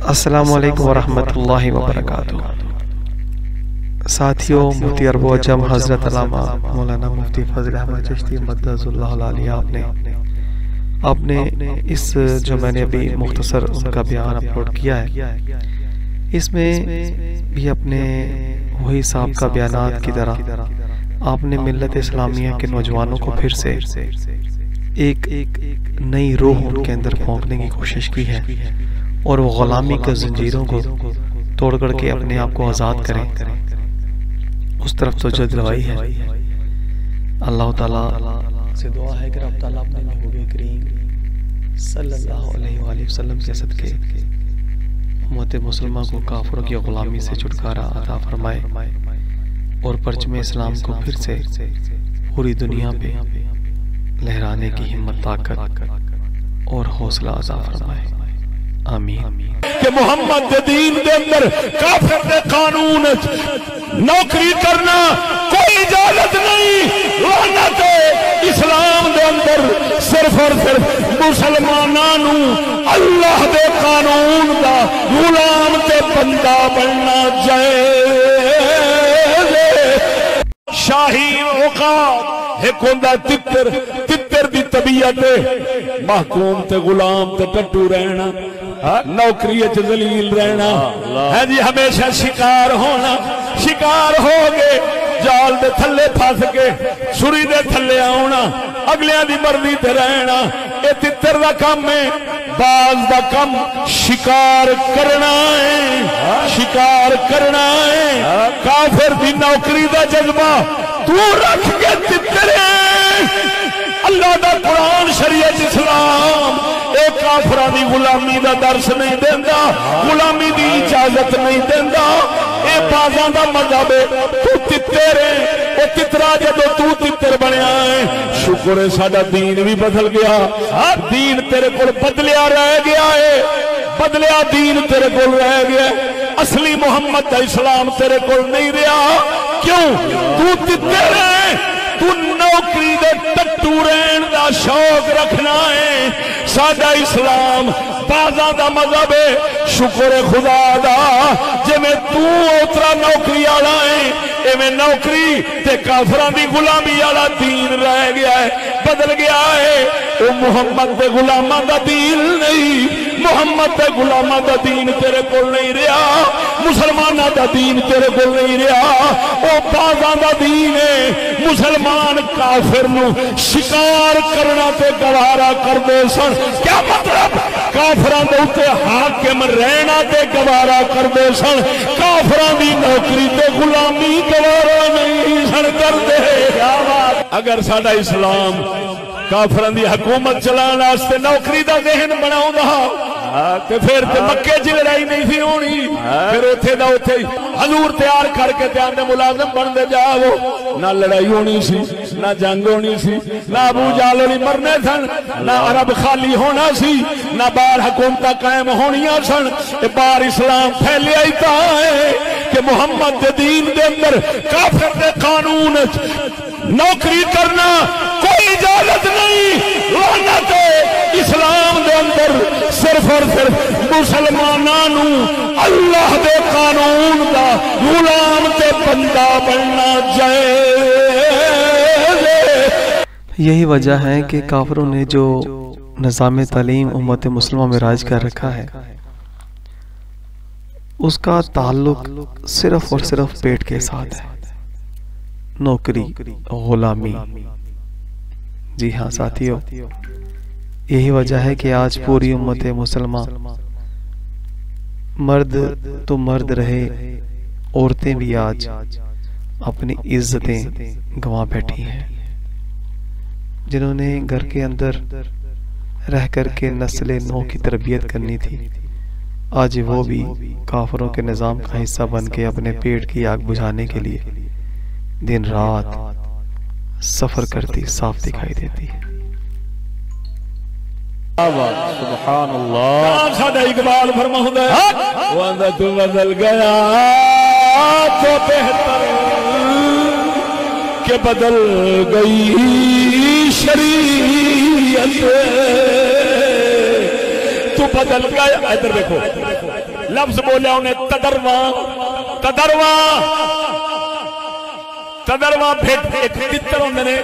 السلام علیکم ورحمۃ اللہ وبرکاتہ۔ ساتھیوں، مفتی عرب و عجم حضرت علامہ مولانا مفتی فضل احمد چشتی مدد اللہ علیہ آپ نے اس جو میں نے ابھی مختصر ان کا بیان اپلوڈ کیا ہے، اس میں بھی اپنے وہی سابقہ بیانات کی طرح آپ نے ملت اسلامیہ کے نوجوانوں کو پھر سے ایک نئی روح ان کے اندر پھونکنے کی کوشش کی ہے اور وہ غلامی کے زنجیروں کو توڑ کر کے اپنے آپ کو آزاد کریں، اس طرف توجہ دلوائی ہے۔ اللہ تعالیٰ سے دعا ہے کہ رب تعالیٰ اپنے محبوب کریم صلی اللہ علیہ وآلہ وسلم کے صدقے امت مسلمہ کو کافروں کی غلامی سے چھٹکارا عطا فرمائے اور پرچم اسلام کو پھر سے پوری دنیا پہ لہرانے کی ہمت، طاقت اور حوصلہ عطا فرمائے، آمین۔ کہ محمد دے دین دے اندر کافر دے قانون نوکری کرنا کوئی اجازت نہیں، لعنت اسلام دے اندر صرف اور صرف مسلمانانو اللہ دے قانون دا غلام تے بندہ بننا جائے۔ شاہی اوقات ایک ہوندہ تتر دی طبیعت محکوم تے غلام تے ٹٹو رہنا، نوکری ذلیل رہنا ہے جی، ہمیشہ شکار ہونا، شکار ہو گئے جال دے تھلے پھنس کے سری دے تھلے آنا، اگلیاں دی مرضی تے رہنا، اے تتر دا کم ہے۔ باز دا کم شکار کرنا ہے، شکار کرنا ہے۔ کافر دی نوکری دا جذبہ تو رکھ کے تتر ہے۔ اللہ دا قرآن شریعت اسلام اے کافران دی غلامی دا درس نہیں دیندہ، غلامی دی اجازت نہیں دیندہ، اے بازاں دا مذہب ہے۔ تو تتر ہے، اے تترا جدو تو تتر بنیا ہے، شکر ہے ساڈا دین بھی بدل گیا، دین تیرے کول بدلیا رہ گیا ہے، بدلیا دین تیرے کول رہ گیا ہے، اصلی محمد دا اسلام تیرے کول نہیں رہا۔ کیوں؟ تو تتر ہے، تو نوکری دے ٹٹو رہن دا شوق رکھنا ہے۔ سادہ اسلام بازاں دا مذہب ہے، شکر خدا دا جے میں تو اترا نوکری آلا ہے، اے میں نوکری تے کافران دی غلامی آلا دین رہ گیا ہے، بدل گیا ہے۔ او محمد دے غلامہ دا دین نہیں، محمد دے غلامہ دا دین تیرے کول نہیں رہا، مسلمانہ دا دین تیرے کول نہیں رہا، او بازاں دا دین ہے۔ مسلمان کافر نو شکار کرنا تے گوارا کر دے سن، کیا مطلب؟ کافران دے اتے حاکم رہنا تے گوارا کر دے سن، کافران دی نوکری تے غلامی گوارا نہیں سن کر دے۔ اگر ساڈا اسلام کافران دی حکومت چلان واسطے نوکری دا ذہن بناؤں دا تے پھر تے مکے چ لڑائی نہیں تھی ہونی، پھر اوتھے دا اوتھے حضور تیار کر کے تے آندے ملازم بن دے جاؤ، نہ لڑائی ہونی سی، نہ جنگ ہونی سی، نہ ابو جہل ہوری مرنے سن، نہ عرب خالی ہونا سی، نہ باہر حکومتاں قائم ہونیاں سن۔ باہر اسلام پھیلیا ہی تا ہے کہ محمد دے دین دے اندر کافر دے قانون نوکری کرنا کوئی اجازت نہیں، لعنت اسلام دے اندر صرف اور صرف مسلمانانو اللہ دے قانون دا غلام تے بندہ بننا جائے۔ یہی وجہ ہے کہ کافروں نے جو نظام تعلیم امت مسلمہ میں راج کر رکھا ہے، اس کا تعلق صرف اور صرف پیٹ کے ساتھ ہے، نوکری، غلامی۔ جی ہاں ساتھیو، یہی وجہ ہے کہ آج پوری امت مسلمہ مرد تو مرد رہے، عورتیں بھی آج اپنی عزتیں گنوا بیٹھی ہیں۔ جنہوں نے گھر کے اندر رہ کر کے نسل نو کی تربیت کرنی تھی، آج وہ بھی کافروں کے نظام کا حصہ بن کے اپنے پیٹ کی آگ بجھانے کے لیے دن رات سفر کرتی صاف دکھائی دیتی ہے۔ سبحان اللہ۔ سادہ اقبال فرماؤں ہے وَاندہ تو بدل گیا تو بہتر کہ بدل گئی شریعت، تو بدل گیا۔ ادھر دیکھو لفظ بولیا انہیں تدرواں بھیٹ ایک تتر ہوندے نے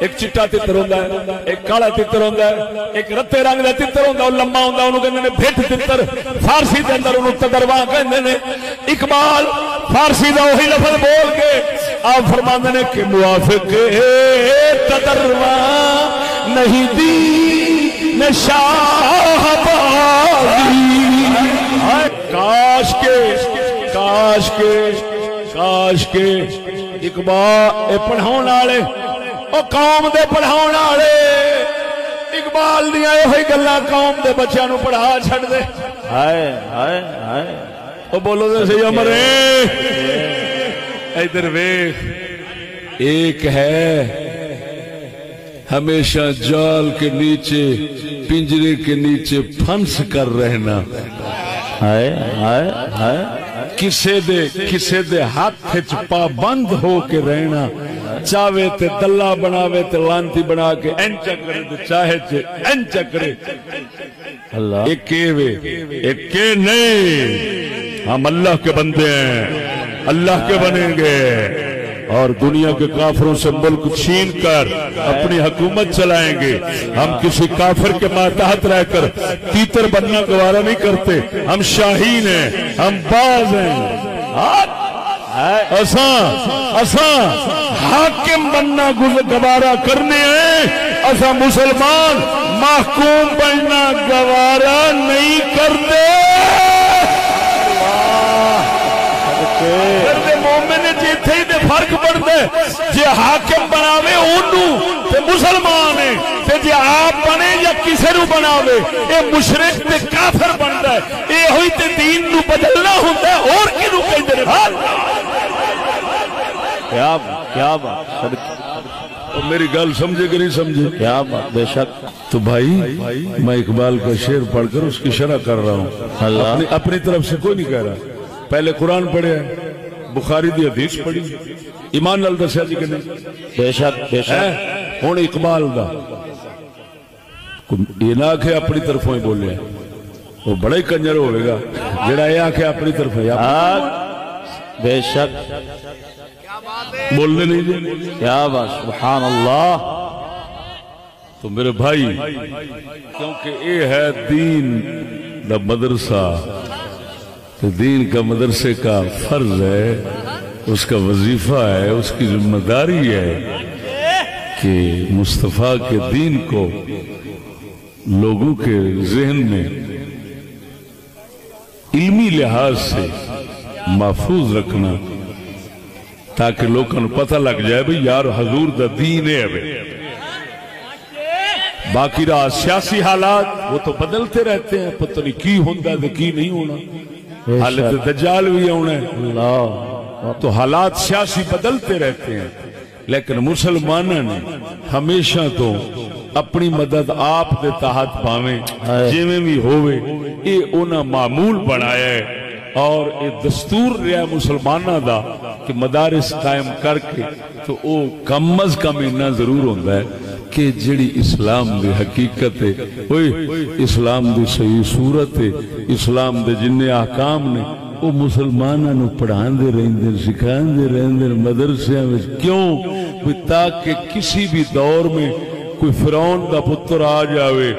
ایک چٹا تتر ہوندا ہے ایک کالا تتر ہوندا ہے ایک رتے رنگ دا تتر ہوندا او لمبا ہوندا اونوں کہندے نے بھیٹ تتر فارسی دے اندر اونوں تدرواں کہندے نے اقبال فارسی دا وہی لفظ بول کے آپ فرماندے نے کہ موافق تدرواں نہیں دی نہ شاہ بازی کاش کے اقبال اے پڑھاؤن والے او قوم دے پڑھاؤن والے اقبال دیاں ایہی گلاں قوم دے بچیاں نوں پڑھا چھڈ دے ہائے ہائے ہائے او بولو تے صحیح امرے ادھر ویکھ ایک ہے ہمیشہ جال کے نیچے پنجرے کے نیچے پھنس کر رہنا ہائے ہائے ہائے کسے دے ہاتھ وچ پابند ہو کے رہنا چاہے تے دلہ بناوے تے لانتی بنا کے انچا کرے تے چاہے تے انچا کرے اللہ ایک کے نہیں ہم اللہ کے بندے ہیں اللہ کے بنیں گے اور دنیا کے کافروں سے ملک چھین کر اپنی حکومت چلائیں گے ہم کسی کافر کے ماتحت رہ کر تیتر بننا گوارا نہیں کرتے ہم شاہین ہیں ہم باز ہیں اساں حاکم بننا گوارا کرنے ہیں اساں مسلمان محکوم بننا گوارا نہیں کرتے مومن جیتھے ہی دے فرق پڑتا ہے جے حاکم بناوے انہوں تے مسلمان ہے تے جے آپ بنے یا کسے نو بناوے اے مشرک تے کافر بنتا ہے اے ہوئی تے دین نو بدلنا ہوتا ہے اور کی نو کہیں دے کیا بات میری گل سمجھے کہ نہیں سمجھے کیا بات بے شک تو بھائی میں اقبال کا شعر پڑھ کر اس کی شرح کر رہا ہوں اپنی طرف سے کوئی نہیں کہہ رہا پہلے قرآن پڑھے بخاری دی حدیث پڑھی ایمان نال دسیا جی کہ نہیں بے شک ہن اقبال دا یہ نہ کہ اپنی طرفوں ہی بولے وہ بڑا ہی کنجر ہوئے گا جڑا یہ آکھے اپنی طرف ہے بے شک بولنے نہیں دے کیا بات سبحان اللہ تو میرے بھائی کیونکہ یہ ہے دین دا مدرسہ تو دین کا مدرسے کا فرض ہے اس کا وظیفہ ہے اس کی ذمہ داری ہے کہ مصطفیٰ کے دین کو لوگوں کے ذہن میں علمی لحاظ سے محفوظ رکھنا تاکہ لوگوں کو پتہ لگ جائے بھئی یار حضور دا دین ہے باقی رہا سیاسی حالات وہ تو بدلتے رہتے ہیں پتہ نہیں کی ہوندہ ہے کی نہیں ہونا حالت دجال بھی ہونا ہے تو حالات سیاسی بدلتے رہتے ہیں لیکن مسلمانوں نے ہمیشہ تو اپنی مدد آپ دے تحت پاویں جویں بھی ہوئے یہ انہاں معمول بنایا ہے اور یہ دستور رہا مسلمانہ دا کہ مدارس قائم کر کے تو او کم از کم اتنا ضرور ہوتا ہے کہ جڑی اسلام دی حقیقت ہے اسلام دی صحیح صورت ہے اسلام دے جن احکام نے وہ مسلمانوں نو پڑھان دے رہندے سکھان دے رہندے مدرسیاں میں کیوں تاکہ کسی بھی دور میں کوئی فرعون دا پتر آ جاوے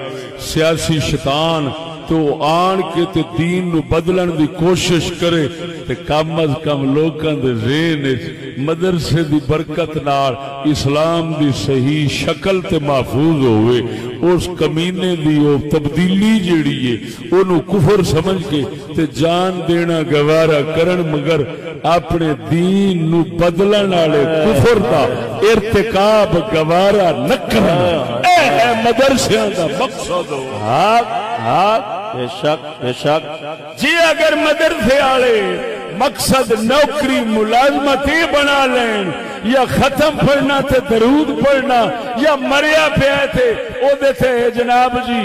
سیاسی شیطان تو آن کے تے دین نو بدلن دی کوشش کرے تے کم از کم لوکاں دے ذہن مدرسے دی برکت نال اسلام دی صحیح شکل تے محفوظ ہوئے اس کمینے دی او تبدیلی جیڑی ہے انہوں کفر سمجھ کے تے جان دینا گوارا کرن مگر اپنے دین نو بدلن والے کفر دا ارتکاب گوارا نہ کرنا اے مدرسیاں دا مقصد ہو بے شک جی اگر مدرسے آلے مقصد نوکری ملازمت ہی بنا لین یا ختم پڑھنا تھے درود پڑھنا یا مریا پہ آئے تھے او دیتے جناب جی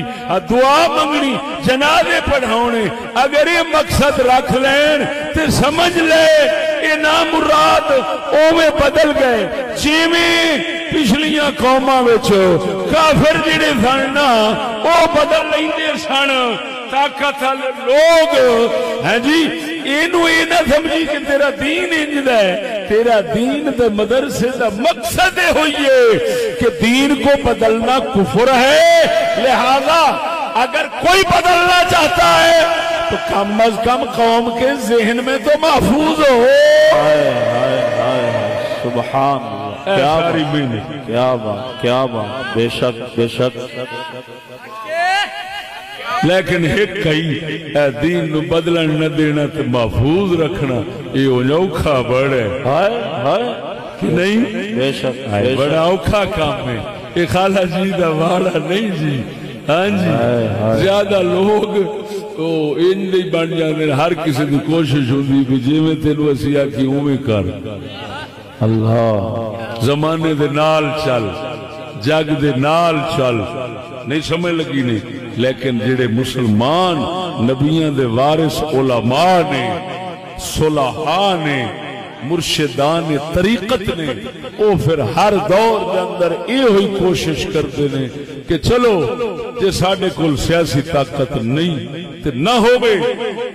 دعا منگنی جنازے پڑھاؤنے اگر یہ مقصد رکھ لین تو سمجھ لے یہ نامراد اوے بدل گئے جیویں پچھلیاں قوماں وچ کافر جڑے سن نا او بدل لیندے سن طاقت والے لوگ ہیں جی اینو اے نہ سمجھی کہ تیرا دین انج دا ہے. تیرا دین دے مدرسے دا مقصد ہوئی ہے کہ دین کو بدلنا کفر ہے. لہذا اگر کوئی بدلنا چاہتا ہے تو کم از کم قوم کے ذہن میں تو محفوظ ہو. سبحان اللہ. کیا بات بے شک بے شک. لیکن ایک کئی اے دین نو بدلن نہ دینا تو محفوظ رکھنا یہ اوکھا بڑے کہ نہیں. بے شک بڑا اوکھا کام ہے. یہ خالہ جی دا واڑا نہیں جی. ہاں جی زیادہ لوگ ان نہیں بن جاتے. ہر کسی کی کوشش ہوتی کہ جی میں تینوں اسی آکھی اوویں کر. اللہ زمانے دے نال چل جگ دے نال چل. نہیں سمجھ لگی نہیں. لیکن جڑے مسلمان نبیاں دے وارث علماء نے صلحاء نے مرشدان طریقت نے او پھر ہر دور دے اندر یہ ہوئی کوشش کرتے ہیں کہ چلو جے ساڈے کول سیاسی طاقت نہیں تے نہ ہوئے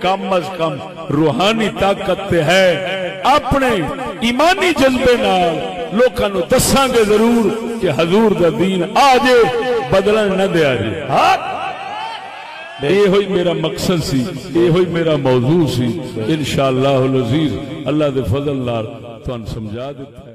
کم از کم روحانی طاقت تے ہے. اپنے ایمانی جذبے نال لوکاں نو دساں گے ضرور کہ حضور دا دین آ جے بدلن نہ دیا جے. یہ ہوئی میرا مقصد سی. یہ ہوئی میرا موضوع سی. انشاءاللہ العزیز اللہ دے فضل نال تانوں سمجھا دیتا ہے.